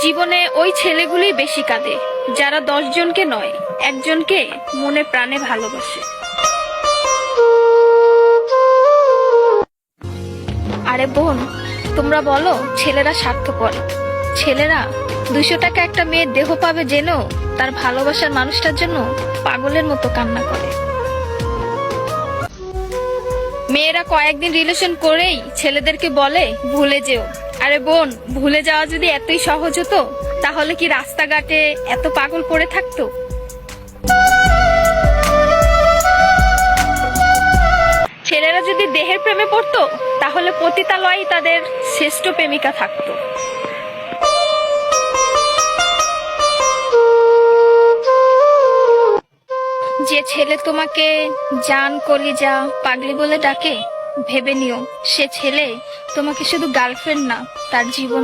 জীবনে ওই ছেলেগুলোই বেশি কাঁদে যারা 10 জনকে নয়, একজনকে মনে প্রাণে ভালোবাসে। আরে বোন, তোমরা বলো ছেলেরা স্বার্থপর। ছেলেরা 200 টাকা একটা মেয়ের দেহ পাবে জেনেও তার ভালোবাসার মানুষটার জন্য পাগলের মতো কান্না করে। মেয়েরা কয়েকদিন রিলেশন করেই ছেলেদেরকে বলে ভুলে যেও। আরে বোন, ভুলে যাওয়া যদি এতই সহজ হতো তাহলে কি রাস্তাঘাটে এত পাগল পড়ে থাকতো? ছেলেরা যদি দেহের প্রেমে পড়তো তাহলে পতিতালয়েই তাদের শ্রেষ্ঠ প্রেমিকা থাকতো। যে ছেলে তোমাকে জান, কলিজা, পাগলি বলে ডাকে, ভেবে নিও সে ছেলে তোমাকে শুধু গার্লফ্রেন্ড না, তার জীবন